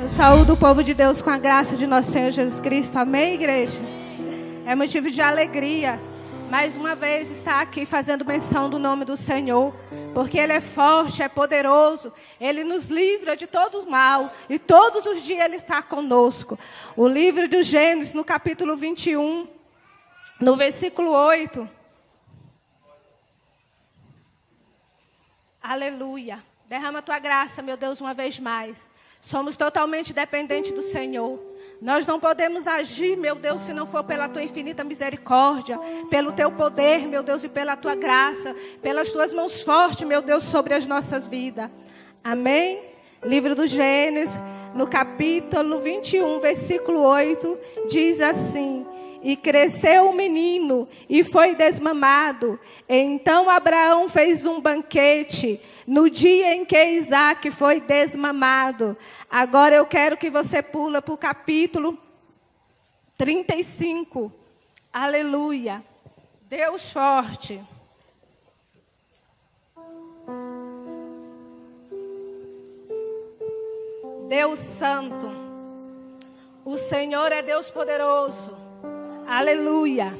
Eu saúdo o povo de Deus com a graça de nosso Senhor Jesus Cristo. Amém, igreja? É motivo de alegria, mais uma vez, estar aqui fazendo menção do nome do Senhor. Porque Ele é forte, é poderoso. Ele nos livra de todo o mal. E todos os dias Ele está conosco. O livro do Gênesis, no capítulo 21, no versículo 8. Aleluia. Derrama a Tua graça, meu Deus, uma vez mais. Somos totalmente dependentes do Senhor. Nós não podemos agir, meu Deus, se não for pela Tua infinita misericórdia, pelo Teu poder, meu Deus, e pela Tua graça, pelas Tuas mãos fortes, meu Deus, sobre as nossas vidas. Amém? Livro do Gênesis, no capítulo 21, versículo 8, diz assim: E cresceu o menino e foi desmamado. Então Abraão fez um banquete no dia em que Isaac foi desmamado. Agora eu quero que você pula para o capítulo 35. Aleluia. Deus forte. Deus santo. O Senhor é Deus poderoso. Aleluia.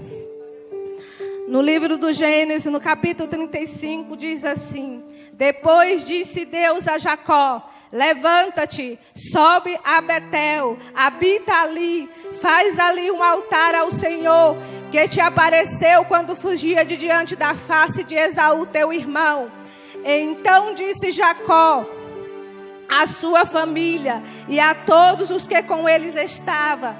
No livro do Gênesis, no capítulo 35, diz assim: Depois disse Deus a Jacó: Levanta-te, sobe a Betel, habita ali, faz ali um altar ao Senhor, que te apareceu quando fugia de diante da face de Esaú, teu irmão. Então disse Jacó à sua família e a todos os que com eles estavam: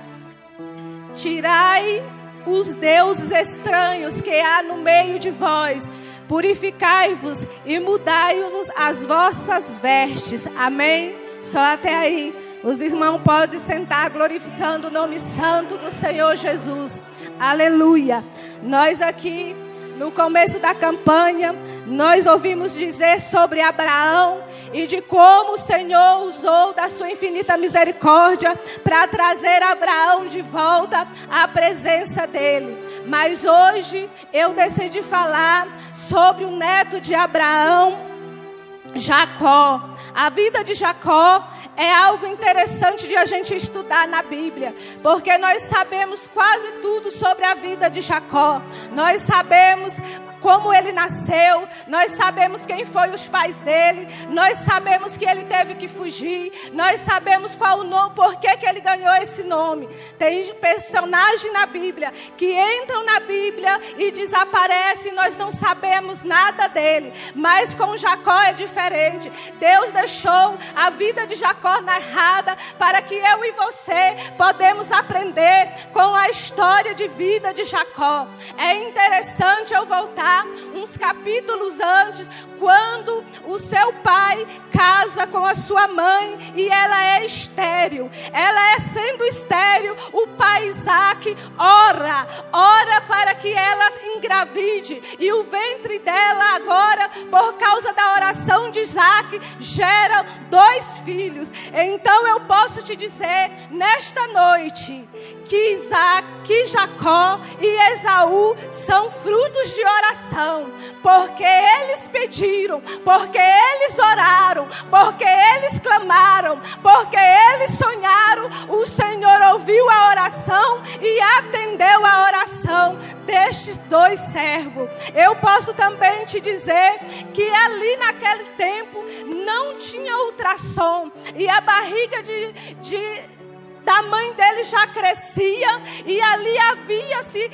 Tirai os deuses estranhos que há no meio de vós, purificai-vos e mudai-vos as vossas vestes. Amém? Só até aí. Os irmãos podem sentar glorificando o nome santo do Senhor Jesus. Aleluia. Nós aqui, no começo da campanha, nós ouvimos dizer sobre Abraão e de como o Senhor usou da sua infinita misericórdia para trazer Abraão de volta à presença dele. Mas hoje eu decidi falar sobre o neto de Abraão, Jacó. A vida de Jacó é algo interessante de a gente estudar na Bíblia, porque nós sabemos quase tudo sobre a vida de Jacó. Nós sabemos como ele nasceu, nós sabemos quem foi os pais dele, nós sabemos que ele teve que fugir, nós sabemos qual o nome, por que ele ganhou esse nome. Tem personagens na Bíblia que entram na Bíblia e desaparecem, nós não sabemos nada dele, mas com Jacó é diferente. Deus deixou a vida de Jacó narrada para que eu e você podemos aprender com a história de vida de Jacó. É interessante eu voltar uns capítulos antes, quando o seu pai casa com a sua mãe e ela é estéril. Ela é sendo estéril, o pai Isaac ora para que ela engravide. E o ventre dela agora, por causa da oração de Isaac, gera 2 filhos. Então eu posso te dizer, nesta noite, que Jacó e Esaú são frutos de oração, porque eles pediram, porque eles oraram, porque eles clamaram, porque eles sonharam. O Senhor ouviu a oração e atendeu a oração destes 2 servos. Eu posso também te dizer que ali naquele tempo não tinha ultrassom e a barriga da mãe dele já crescia, e ali havia-se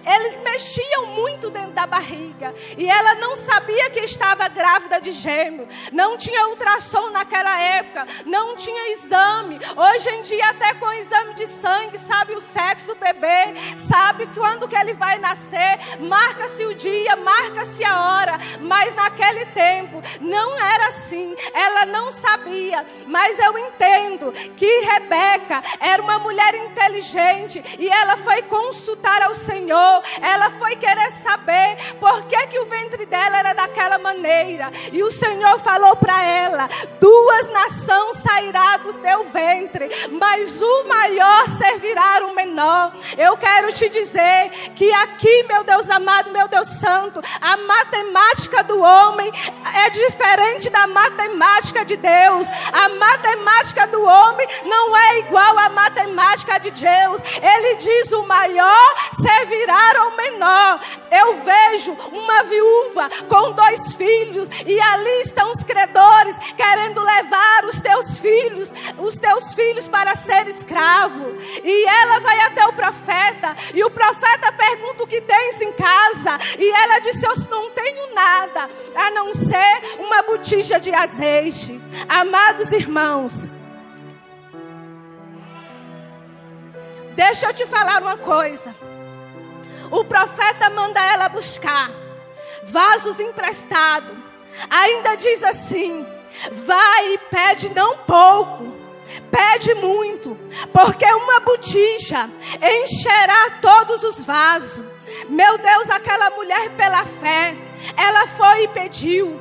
eles mexiam muito dentro da barriga. E ela não sabia que estava grávida de gêmeos. Não tinha ultrassom naquela época. Não tinha exame. Hoje em dia, até com exame de sangue, sabe o sexo do bebê. Sabe quando que ele vai nascer. Marca-se o dia, marca-se a hora. Mas naquele tempo, não era assim. Ela não sabia. Mas eu entendo que Rebeca era uma mulher inteligente. E ela foi consultar ao Senhor. Ela foi querer saber por que o ventre dela era daquela maneira. E o Senhor falou para ela: 2 nações sairá do teu ventre, mas o maior servirá o menor. Eu quero te dizer que aqui, meu Deus amado, meu Deus santo, a matemática do homem é diferente da matemática de Deus. A matemática do homem não é igual à matemática de Deus. Ele diz: o maior servirá ao menor. Eu vejo uma viúva com 2 filhos e ali estão os credores querendo levar os teus filhos para ser escravo. E ela vai até o profeta e o profeta pergunta: o que tens em casa? E ela disse: eu não tenho nada a não ser uma botija de azeite. Amados irmãos, deixa eu te falar uma coisa. O profeta manda ela buscar vasos emprestados. Ainda diz assim: vai e pede não pouco, pede muito, porque uma botija encherá todos os vasos. Meu Deus, aquela mulher, pela fé, ela foi e pediu.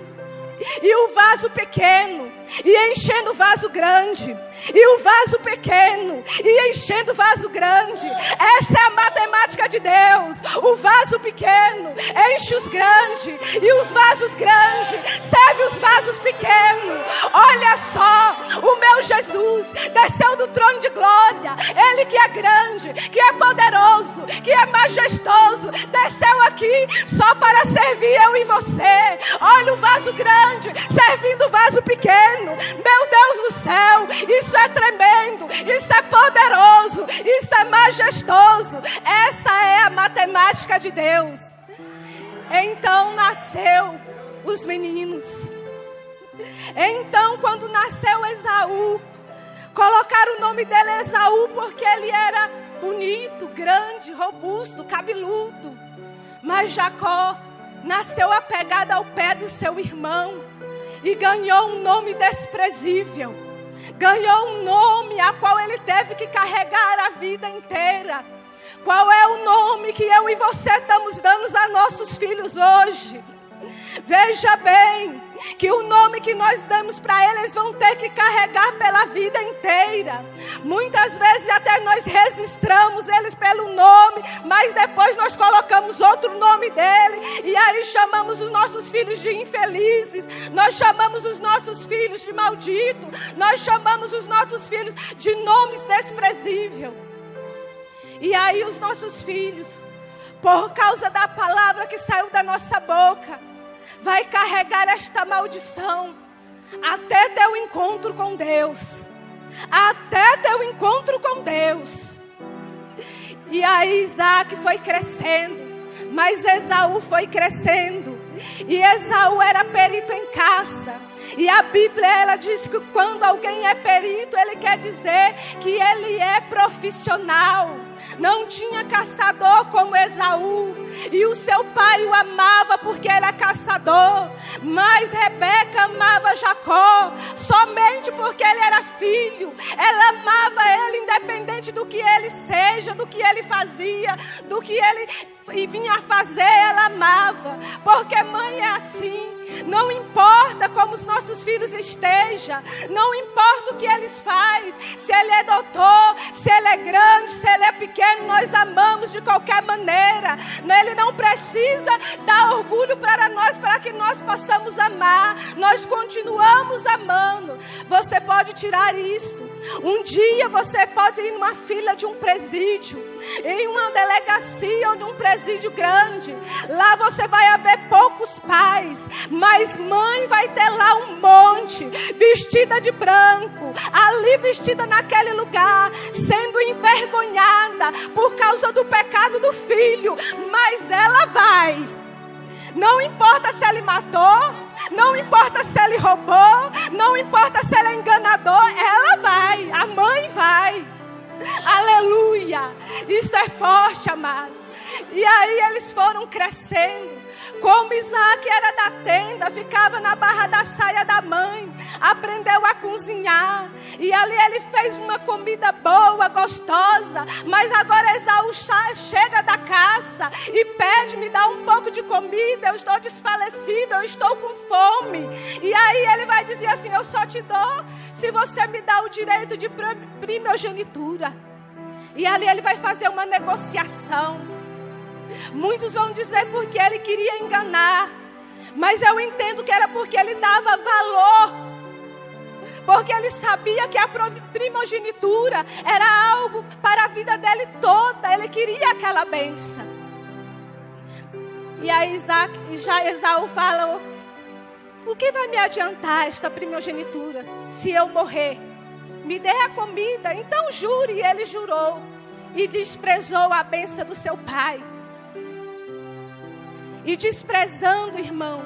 E o vaso pequeno, e enchendo o vaso grande. E o vaso pequeno, e enchendo o vaso grande. Essa é a matemática de Deus. O vaso pequeno enche os grandes, e os vasos grandes serve os vasos pequenos. Olha só, o meu Jesus desceu do trono de glória. Ele que é grande, que é poderoso, que é majestoso, desceu aqui só para servir eu e você. Olha o vaso grande servindo o vaso pequeno. Meu Deus do céu, isso é tremendo, isso é poderoso, isso é majestoso. Essa é a matemática de Deus. Então nasceu os meninos. Então, quando nasceu Esaú, colocaram o nome dele Esaú porque ele era bonito, grande, robusto, cabeludo. Mas Jacó nasceu apegado ao pé do seu irmão e ganhou um nome desprezível. Ganhou um nome a qual ele teve que carregar a vida inteira. Qual é o nome que eu e você estamos dando a nossos filhos hoje? Veja bem, que o nome que nós damos para eles vão ter que carregar pela vida inteira. Muitas vezes até nós registramos eles pelo nome, mas depois nós colocamos outro nome dele, e aí chamamos os nossos filhos de infelizes, nós chamamos os nossos filhos de maldito, nós chamamos os nossos filhos de nomes desprezíveis. E aí os nossos filhos, por causa da palavra que saiu da nossa boca, vai carregar esta maldição até teu encontro com Deus. Até teu encontro com Deus. E aí Isaac foi crescendo, mas Esaú foi crescendo. E Esaú era perito em caça. E a Bíblia, ela diz que quando alguém é perito, ele quer dizer que ele é profissional. Não tinha caçador como Esaú. E o seu pai o amava porque era caçador. Mas Rebeca amava Jacó somente porque ele era filho. Ela amava ele independente do que ele seja, do que ele fazia, do que ele vinha a fazer, ela amava. Porque mãe é assim. Não importa como os nossos filhos estejam, não importa o que eles fazem, se ele é doutor, se ele é grande, se ele é pequeno, nós amamos de qualquer maneira. Ele não precisa dar orgulho para nós, para que nós possamos amar. Nós continuamos amando. Você pode tirar isto. Um dia você pode ir numa fila de um presídio, em uma delegacia ou de um presídio grande. Lá você vai ver poucos pais, mas mãe vai ter lá um monte, vestida de branco, ali vestida naquele lugar, sendo envergonhada por causa do pecado do filho. Mas ela vai. Não importa se ele matou, não importa se ele roubou, não importa se ele é enganador, ela vai, a mãe vai. Aleluia, isso é forte, amado. E aí eles foram crescendo. Como Isaac era da tenda, ficava na barra da saia da mãe, aprendeu a cozinhar, e ali ele fez uma comida boa, gostosa. Mas agora Esaú chega da caça e pede: me dá um pouco de comida, eu estou desfalecido, eu estou com fome. E aí ele vai dizer assim: eu só te dou se você me dá o direito de primogenitura. E ali ele vai fazer uma negociação. Muitos vão dizer porque ele queria enganar, mas eu entendo que era porque ele dava valor porque ele sabia que a primogenitura era algo para a vida dele toda. Ele queria aquela bênção. E aí Esaú fala: o que vai me adiantar esta primogenitura se eu morrer? Me dê a comida. Então jure. E ele jurou e desprezou a bênção do seu pai. E desprezando, irmão,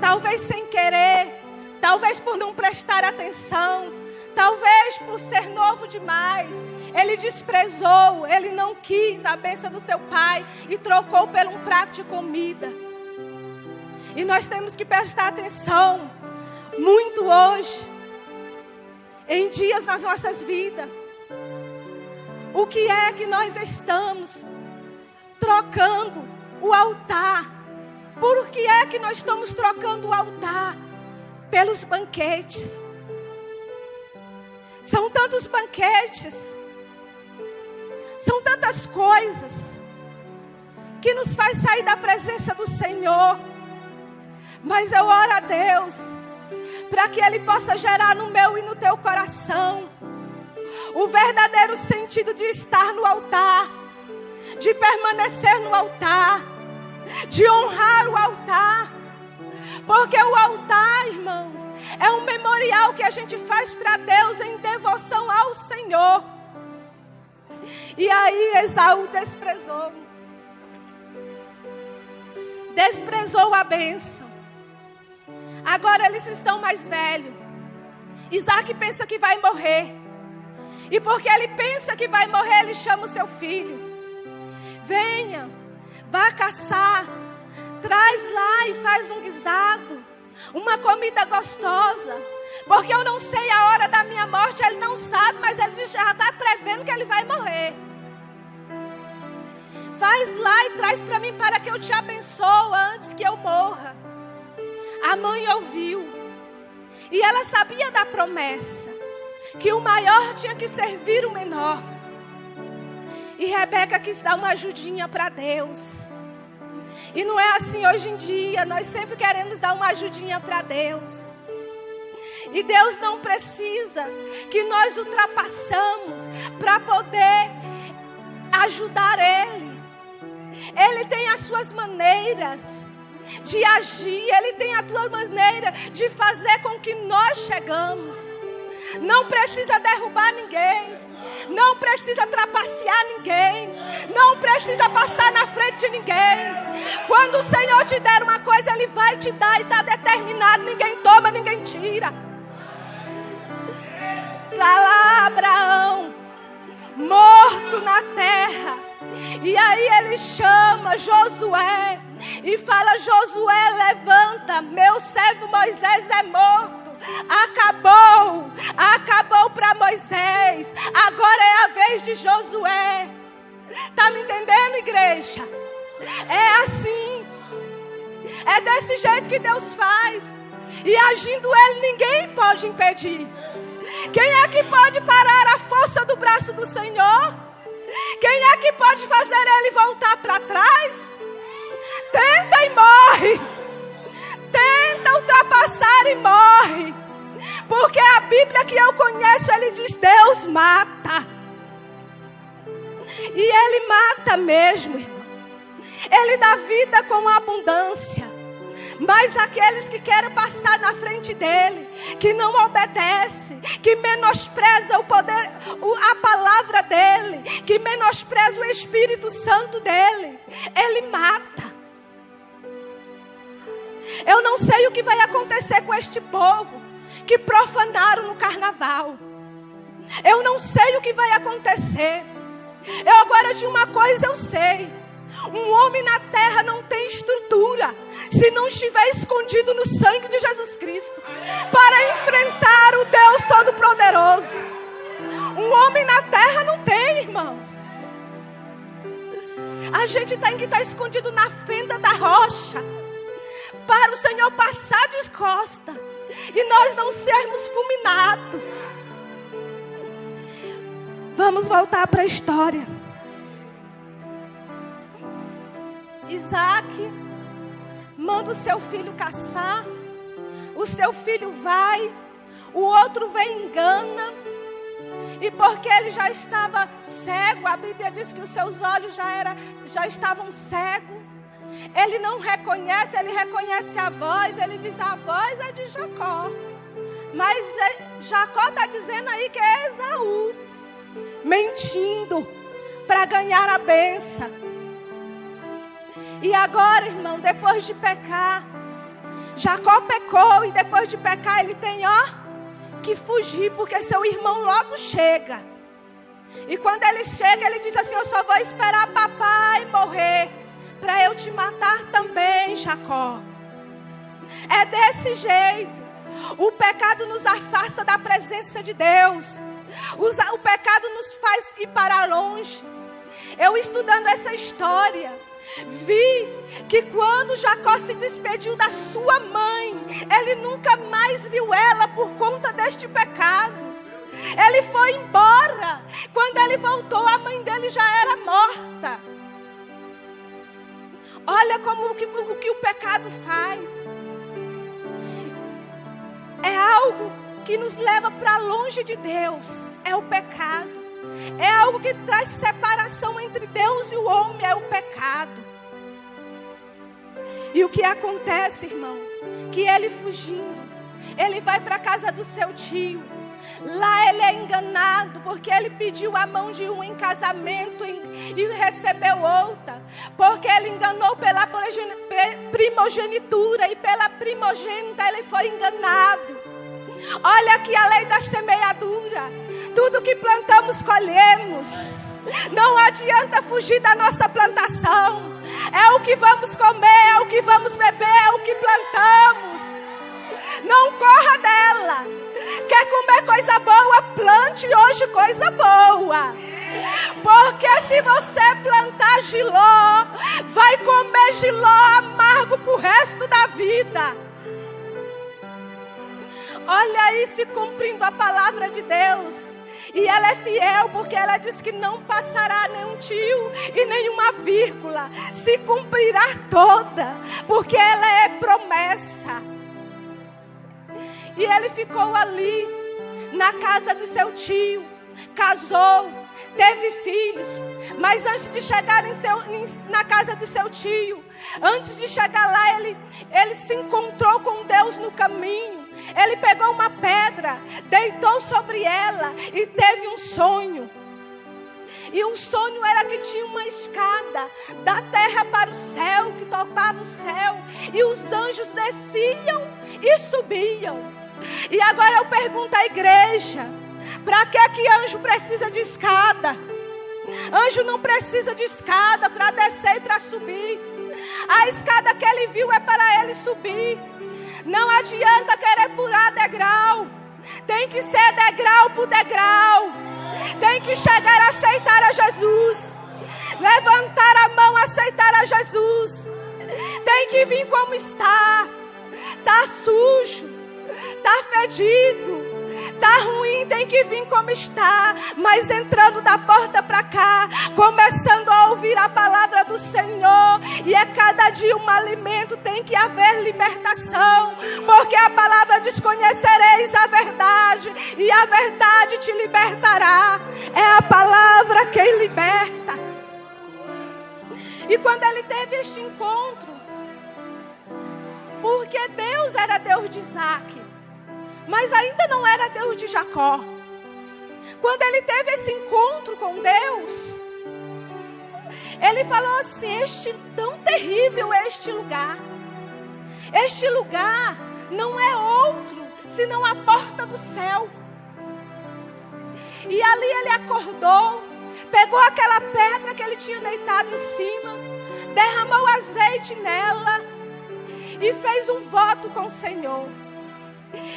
talvez sem querer, talvez por não prestar atenção, talvez por ser novo demais, ele desprezou, ele não quis a bênção do seu pai e trocou por um prato de comida. E nós temos que prestar atenção muito hoje, em dias nas nossas vidas. O que é que nós estamos trocando o altar? Por que é que nós estamos trocando o altar pelos banquetes? São tantos banquetes, são tantas coisas que nos faz sair da presença do Senhor. Mas eu oro a Deus para que Ele possa gerar no meu e no teu coração o verdadeiro sentido de estar no altar, de permanecer no altar, de honrar o altar. Porque o altar, irmãos, é um memorial que a gente faz para Deus em devoção ao Senhor. E aí Esaú desprezou a bênção. Agora eles estão mais velhos. Isaac pensa que vai morrer. E porque ele pensa que vai morrer, ele chama o seu filho: venha, vá caçar, traz lá e faz um guisado, uma comida gostosa, porque eu não sei a hora da minha morte. Ele não sabe, mas ele já está prevendo que ele vai morrer. Faz lá e traz para mim, para que eu te abençoe antes que eu morra. A mãe ouviu, e ela sabia da promessa, que o maior tinha que servir o menor. E Rebeca quis dar uma ajudinha para Deus. E não é assim hoje em dia. Nós sempre queremos dar uma ajudinha para Deus. E Deus não precisa que nós ultrapassamos para poder ajudar Ele. Ele tem as suas maneiras de agir. Ele tem a tua maneira de fazer com que nós chegamos. Não precisa derrubar ninguém. Não precisa trapacear ninguém. Não precisa passar na frente de ninguém. Quando o Senhor te der uma coisa, Ele vai te dar e está determinado. Ninguém toma, ninguém tira. Está lá Abraão, morto na terra. E aí ele chama Josué e fala: Josué, levanta, meu servo Moisés é morto. Acabou para Moisés. Agora é a vez de Josué. Está me entendendo, igreja? É assim. É desse jeito que Deus faz. E agindo Ele, ninguém pode impedir. Quem é que pode parar a força do braço do Senhor? Quem é que pode fazer Ele voltar para trás? Tenta e morre. Tenta ultrapassar e morre. Porque a Bíblia que eu conheço, ele diz: Deus mata. E Ele mata mesmo, irmão. Ele dá vida com abundância. Mas aqueles que querem passar na frente dele, que não obedecem, que menosprezam o poder, a palavra dele, que menosprezam o Espírito Santo dele, Ele mata. Eu não sei o que vai acontecer com este povo que profanaram no carnaval. Eu não sei o que vai acontecer. Eu agora de uma coisa eu sei: um homem na terra não tem estrutura se não estiver escondido no sangue de Jesus Cristo para enfrentar o Deus Todo-Poderoso. Um homem na terra não tem, irmãos. A gente tem que estar escondido na fenda da rocha para o Senhor passar de costa e nós não sermos fulminados. Vamos voltar para a história. Isaac manda o seu filho caçar. O seu filho vai. O outro vem e engana. E porque ele já estava cego, a Bíblia diz que os seus olhos já estavam cegos. Ele não reconhece, ele reconhece a voz. Ele diz, a voz é de Jacó. Mas Jacó está dizendo aí que é Esaú, mentindo para ganhar a bênção. E agora, irmão, depois de pecar, Jacó pecou, e depois de pecar ele tem, que fugir, porque seu irmão logo chega. E quando ele chega, ele diz assim, eu só vou esperar papai morrer para eu te matar também, Jacó. É desse jeito. O pecado nos afasta da presença de Deus. O pecado nos faz ir para longe. Eu estudando essa história, vi que quando Jacó se despediu da sua mãe, ele nunca mais viu ela por conta deste pecado. Ele foi embora. Quando ele voltou, a mãe dele já era morta. Olha como o que o pecado faz. É algo que nos leva para longe de Deus. É o pecado. É algo que traz separação entre Deus e o homem. É o pecado. E o que acontece, irmão? Que ele fugindo, ele vai para a casa do seu tio. Lá ele é enganado, porque ele pediu a mão de um em casamento e recebeu outra. Porque ele enganou pela primogenitura, e pela primogênita ele foi enganado. Olha aqui a lei da semeadura. Tudo que plantamos, colhemos. Não adianta fugir da nossa plantação. É o que vamos comer, é o que vamos beber, é o que plantamos. Não corra dela. Quer comer coisa boa? Plante hoje coisa boa. Porque se você plantar jiló, vai comer jiló amargo pro resto da vida. Olha aí se cumprindo a palavra de Deus. E ela é fiel, porque ela diz que não passará nenhum tio e nenhuma vírgula. Se cumprirá toda, porque ela é promessa. E ele ficou ali, na casa do seu tio. Casou, teve filhos. Mas antes de chegar na casa do seu tio, antes de chegar lá, ele se encontrou com Deus no caminho. Ele pegou uma pedra, deitou sobre ela e teve um sonho. E o sonho era que tinha uma escada da terra para o céu, que tocava o céu. E os anjos desciam e subiam. E agora eu pergunto à igreja, para que anjo precisa de escada? Anjo não precisa de escada para descer e para subir. A escada que ele viu é para ele subir. Não adianta querer pular degrau. Tem que ser degrau por degrau. Tem que chegar a aceitar a Jesus. Levantar a mão, aceitar a Jesus. Tem que vir como está. Está sujo. Está fedido. Está ruim, tem que vir como está. Mas entrando da porta para cá, começando a ouvir a palavra do Senhor. E é cada dia um alimento, tem que haver libertação. Porque a palavra diz, conhecereis a verdade, e a verdade te libertará. É a palavra quem liberta. E quando ele teve este encontro, porque Deus era Deus de Isaac, mas ainda não era Deus de Jacó. Quando ele teve esse encontro com Deus, ele falou assim, tão terrível é este lugar. Este lugar não é outro, senão a porta do céu. E ali ele acordou, pegou aquela pedra que ele tinha deitado em cima, derramou azeite nela e fez um voto com o Senhor.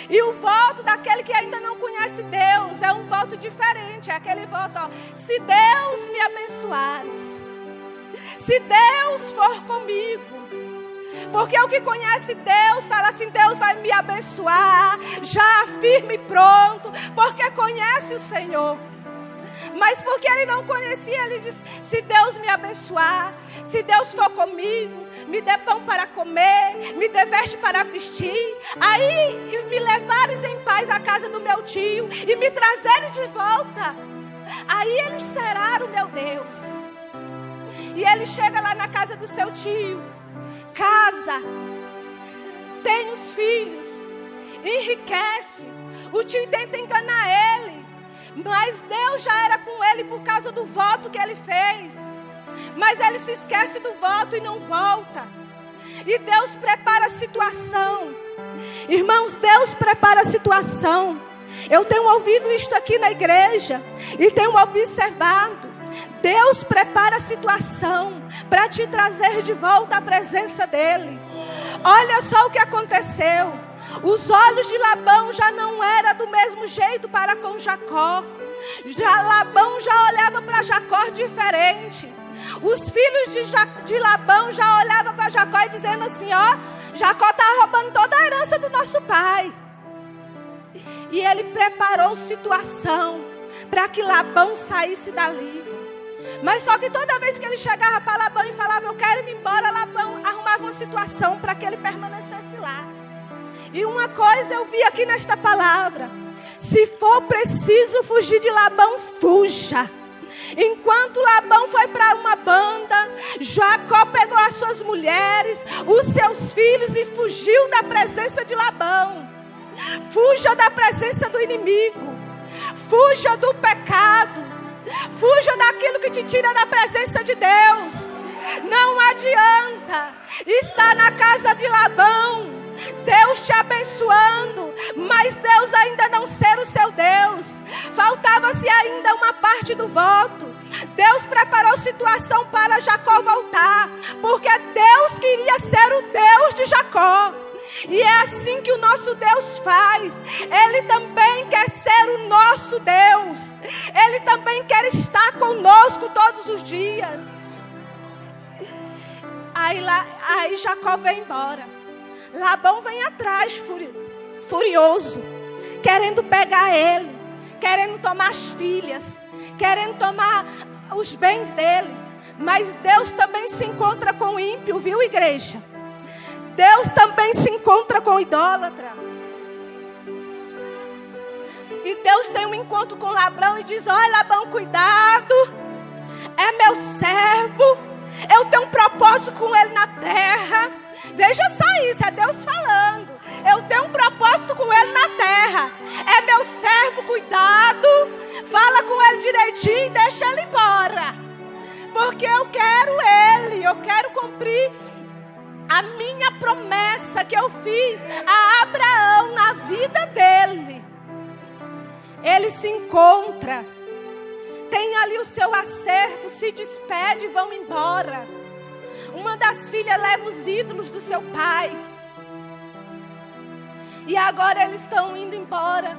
E o voto daquele que ainda não conhece Deus é um voto diferente. É aquele voto, se Deus me abençoares, se Deus for comigo. Porque o que conhece Deus fala assim, Deus vai me abençoar, já firme e pronto, porque conhece o Senhor. Mas porque ele não conhecia, ele disse: se Deus me abençoar, se Deus for comigo, me dê pão para comer, me dê veste para vestir, aí me levares em paz à casa do meu tio e me trazeres de volta, aí ele será o meu Deus. E ele chega lá na casa do seu tio, casa, tem os filhos, enriquece. O tio tenta enganar ele, mas Deus já era com ele por causa do voto que ele fez. Mas ele se esquece do voto e não volta. E Deus prepara a situação. Irmãos, Deus prepara a situação. Eu tenho ouvido isto aqui na igreja e tenho observado. Deus prepara a situação para te trazer de volta à presença dEle. Olha só o que aconteceu. Os olhos de Labão já não eram do mesmo jeito para com Jacó. Labão já olhava para Jacó diferente. Os filhos de Labão já olhavam para Jacó e dizendo assim: ó, Jacó está roubando toda a herança do nosso pai. E ele preparou situação para que Labão saísse dali. Mas só que toda vez que ele chegava para Labão e falava: eu quero ir embora, Labão arrumava uma situação para que ele permanecesse lá. E uma coisa eu vi aqui nesta palavra: se for preciso fugir de Labão, fuja. Enquanto Labão foi para uma banda, Jacó pegou as suas mulheres, os seus filhos e fugiu da presença de Labão. Fuja da presença do inimigo. Fuja do pecado. Fuja daquilo que te tira da presença de Deus. Não adianta estar na casa de Labão, Deus te abençoando, mas Deus ainda não ser o seu Deus. Faltava-se ainda uma parte do voto. Deus preparou situação para Jacó voltar, porque Deus queria ser o Deus de Jacó. E é assim que o nosso Deus faz. Ele também quer ser o nosso Deus. Ele também quer estar conosco todos os dias. Aí Jacó vem embora. Labão vem atrás, furioso, querendo pegar ele, querendo tomar as filhas, querendo tomar os bens dele. Mas Deus também se encontra com o ímpio, viu, igreja? Deus também se encontra com o idólatra. E Deus tem um encontro com Labão e diz: olha, Labão, cuidado, é meu servo, eu tenho um propósito com ele na terra. Veja só isso, é Deus falando. Eu tenho um propósito com ele na terra. É meu servo, cuidado. Fala com ele direitinho e deixa ele embora. Porque eu quero ele. Eu quero cumprir a minha promessa que eu fiz a Abraão na vida dele. Ele se encontra. Tem ali o seu acerto, se despede e vão embora. Uma das filhas leva os ídolos do seu pai. E agora eles estão indo embora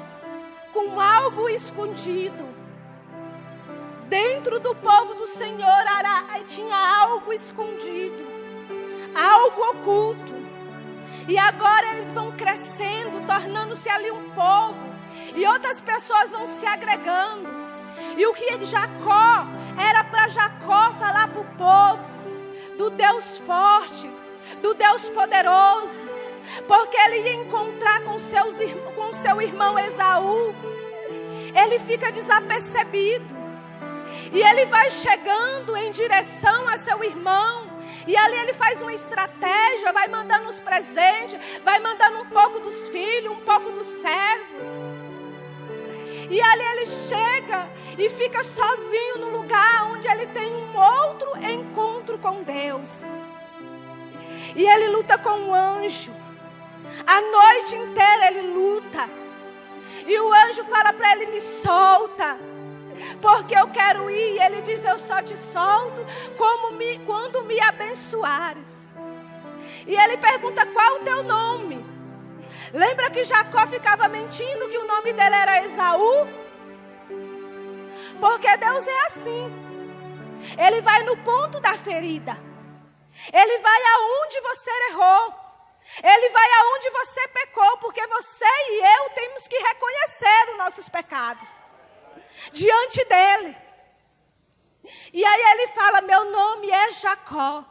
com algo escondido. Dentro do povo do Senhor tinha algo escondido, algo oculto. E agora eles vão crescendo, tornando-se ali um povo. E outras pessoas vão se agregando. E o que Jacó era para Jacó falar para o povo do Deus forte, do Deus poderoso, porque ele ia encontrar com seu irmão Esaú. Ele fica desapercebido e ele vai chegando em direção a seu irmão, e ali ele faz uma estratégia, vai mandando os presentes, vai mandando um pouco dos filhos, um pouco dos servos. E ali ele chega e fica sozinho no lugar onde ele tem um outro encontro com Deus. E ele luta com o anjo. A noite inteira ele luta. E o anjo fala para ele: me solta, porque eu quero ir. E ele diz: eu só te solto quando me abençoares. E ele pergunta: qual o teu nome? Lembra que Jacó ficava mentindo que o nome dele era Esaú? Porque Deus é assim. Ele vai no ponto da ferida. Ele vai aonde você errou. Ele vai aonde você pecou. Porque você e eu temos que reconhecer os nossos pecados. diante dele. E aí ele fala, meu nome é Jacó.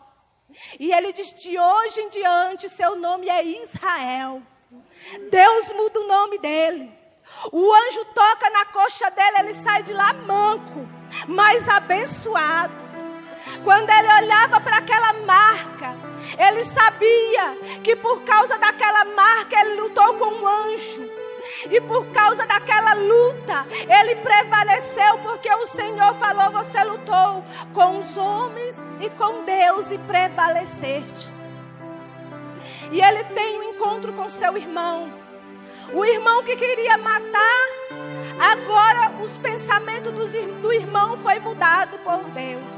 E ele diz, de hoje em diante, seu nome é Israel. Deus muda o nome dele. O anjo toca na coxa dele, ele sai de lá manco, mas abençoado. Quando ele olhava para aquela marca, ele sabia que por causa daquela marca ele lutou com um anjo. E por causa daquela luta, ele prevaleceu, porque o Senhor falou, você lutou com os homens e com Deus e prevaleceste. E ele tem um encontro com seu irmão. O irmão que queria matar, agora os pensamentos do irmão foi mudado por Deus.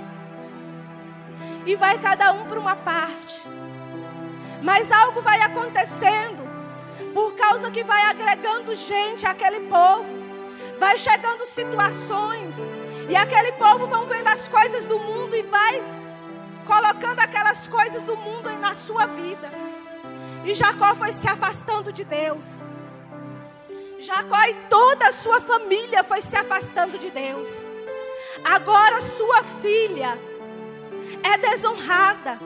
E vai cada um para uma parte. Mas algo vai acontecendo, por causa que vai agregando gente àquele povo. Vai chegando situações, e aquele povo vão vendo as coisas do mundo e vai colocando aquelas coisas do mundo na sua vida. E Jacó foi se afastando de Deus. Jacó e toda a sua família foi se afastando de Deus. Agora sua filha é desonrada.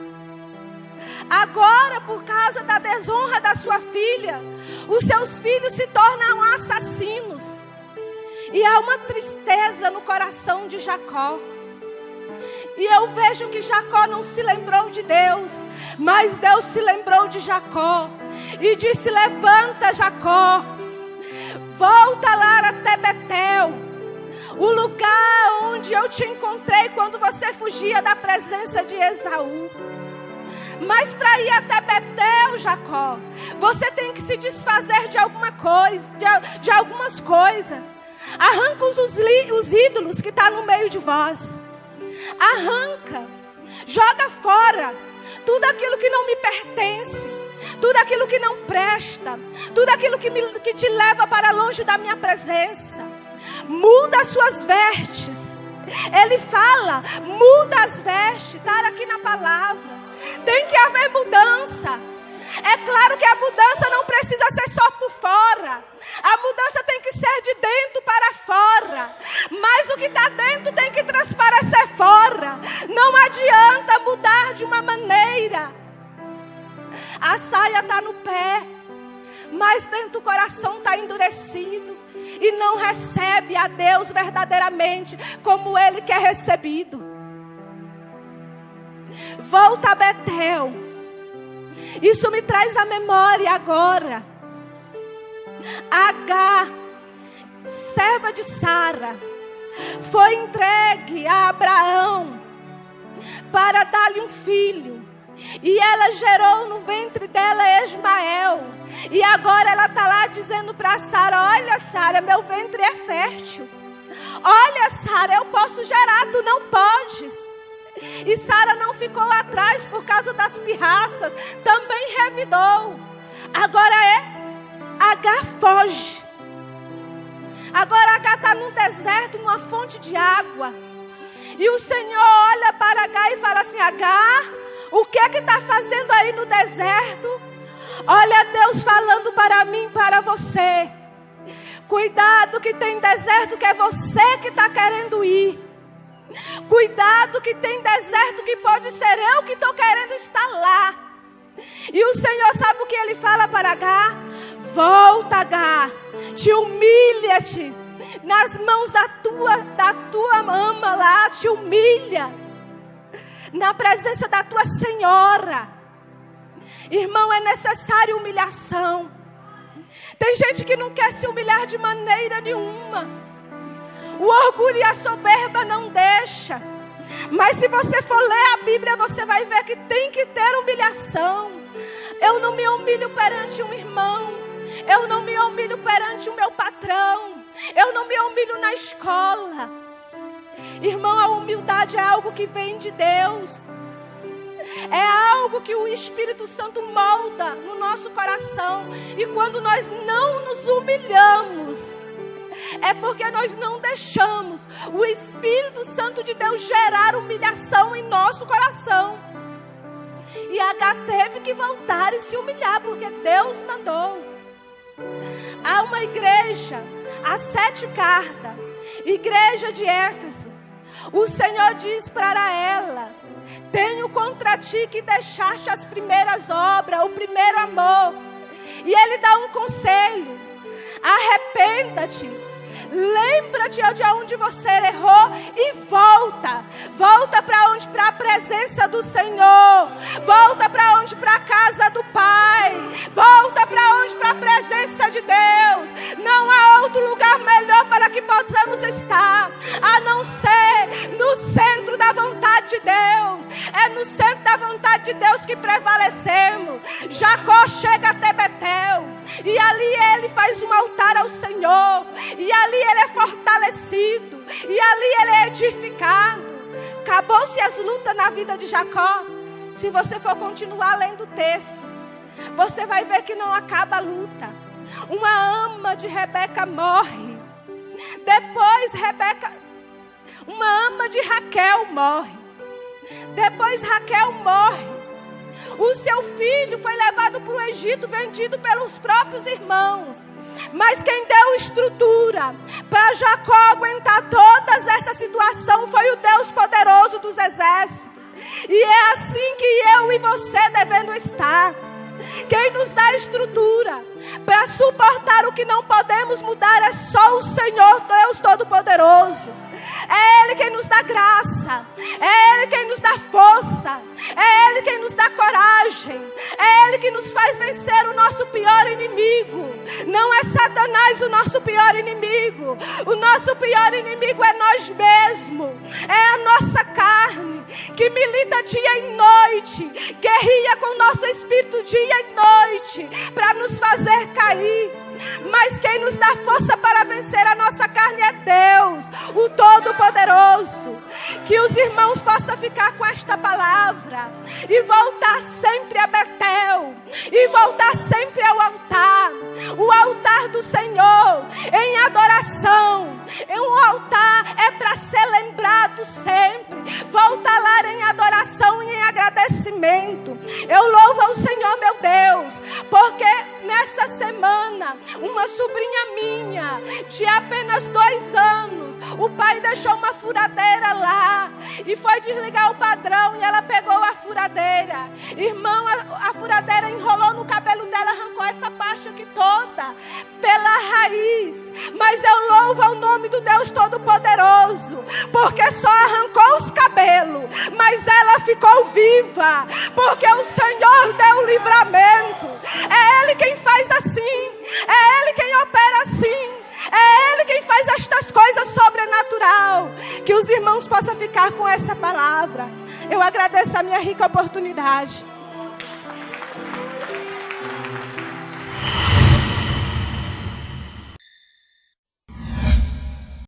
Agora, por causa da desonra da sua filha, os seus filhos se tornam assassinos. E há uma tristeza no coração de Jacó. E eu vejo que Jacó não se lembrou de Deus, mas Deus se lembrou de Jacó. E disse, levanta Jacó, volta lá até Betel, o lugar onde eu te encontrei quando você fugia da presença de Esaú. Mas para ir até Betel, Jacó, você tem que se desfazer de alguma coisa, de algumas coisas. Arranca os ídolos que estão no meio de vós. Arranca, joga fora tudo aquilo que não me pertence, tudo aquilo que não presta, tudo aquilo que te leva para longe da minha presença. Muda as suas vestes. Ele fala, muda as vestes, está aqui na palavra. Tem que haver mudança. É claro que a mudança não precisa ser só por fora. A mudança tem que ser de dentro para fora. Mas o que está dentro tem que transparecer fora. Não adianta mudar de uma maneira. A saia está no pé, mas dentro do coração está endurecido. E não recebe a Deus verdadeiramente como Ele quer recebido. Volta a Betel. Isso me traz à memória agora. Agar, serva de Sara, foi entregue a Abraão para dar-lhe um filho. E ela gerou no ventre dela Ismael. E agora ela está lá dizendo para Sara, olha Sara, meu ventre é fértil. Olha Sara, eu posso gerar, tu não podes. E Sara não ficou lá atrás por causa das pirraças, também revidou. Agora Agar foge. Agora Agar está num deserto, numa fonte de água. E o Senhor olha para Agar e fala assim, Agar, o que é que está fazendo aí no deserto? Olha Deus falando para mim e para você. Cuidado que tem deserto que é você que está querendo ir. Cuidado que tem deserto que pode ser eu que estou querendo estar lá. E o Senhor sabe o que Ele fala para Agar? Volta Agar, te humilha-te nas mãos da tua mama lá, te humilha na presença da tua senhora. Irmão, é necessário humilhação. Tem gente que não quer se humilhar de maneira nenhuma. O orgulho e a soberba não deixa. Mas se você for ler a Bíblia, você vai ver que tem que ter humilhação. Eu não me humilho perante um irmão. Eu não me humilho perante o meu patrão. Eu não me humilho na escola. Irmão, a humildade é algo que vem de Deus. É algo que o Espírito Santo molda no nosso coração. E quando nós não nos humilhamos, é porque nós não deixamos o Espírito Santo de Deus gerar humilhação em nosso coração. E Agar teve que voltar e se humilhar, porque Deus mandou. Há uma igreja, há 7 cartas. Igreja de Éfeso, o Senhor diz para ela: tenho contra ti que deixaste as primeiras obras, o primeiro amor. E Ele dá um conselho: arrependa-te, lembra-te de onde você errou e volta. Volta para onde? Para a presença do Senhor. Volta para onde? Para a casa do Pai. Volta para onde? Para a presença de Deus. Não há outro lugar melhor para que possamos estar, a não ser no centro da vontade de Deus. É no centro da vontade de Deus que prevalecemos. Jacó chega até Betel, e ali ele faz um altar ao Senhor, e ali ele é fortalecido, e ali ele é edificado. Acabou-se as lutas na vida de Jacó. Se você for continuar lendo o texto, você vai ver que não acaba a luta. Uma ama de Rebeca morre. Depois uma ama de Raquel morre. Depois Raquel morre. O seu filho foi levado para o Egito, vendido pelos próprios irmãos. Mas quem deu estrutura para Jacó aguentar todas essa situação foi o Deus poderoso dos exércitos. E é assim que eu e você devemos estar. Quem nos dá estrutura para suportar o que não podemos mudar é só o Senhor Deus Todo-Poderoso. É Ele quem nos dá graça, é Ele quem nos dá força, é Ele quem nos dá coragem, é Ele que nos faz vencer o nosso pior inimigo. Não é Satanás o nosso pior inimigo. O nosso pior inimigo é nós mesmos, é a nossa carne, que milita dia e noite, guerreia com o nosso espírito dia e noite, para nos fazer cair. Mas quem nos dá força para vencer a nossa carne é Deus, o Todo-Poderoso. Que os irmãos possam ficar com esta palavra e voltar sempre a Betel, e voltar sempre ao altar, o altar do Senhor, em adoração. Um altar é para ser lembrado sempre. Voltar lá em adoração e em agradecimento. Eu louvo ao Senhor, meu Deus, porque nessa semana, uma sobrinha minha, de apenas 2 anos, o pai deixou uma furadeira lá e foi desligar o padrão, e ela pegou a furadeira. Irmão, a furadeira enrolou no cabelo dela, arrancou essa parte aqui toda pela raiz. Mas eu louvo ao nome do Deus Todo-Poderoso, porque só arrancou os cabelos, mas ela ficou viva, porque o Senhor deu o livramento. É Ele quem faz assim, é Ele quem opera assim, é Ele quem faz estas coisas sobrenatural. Que os irmãos possam ficar com essa palavra. Eu agradeço a minha rica oportunidade.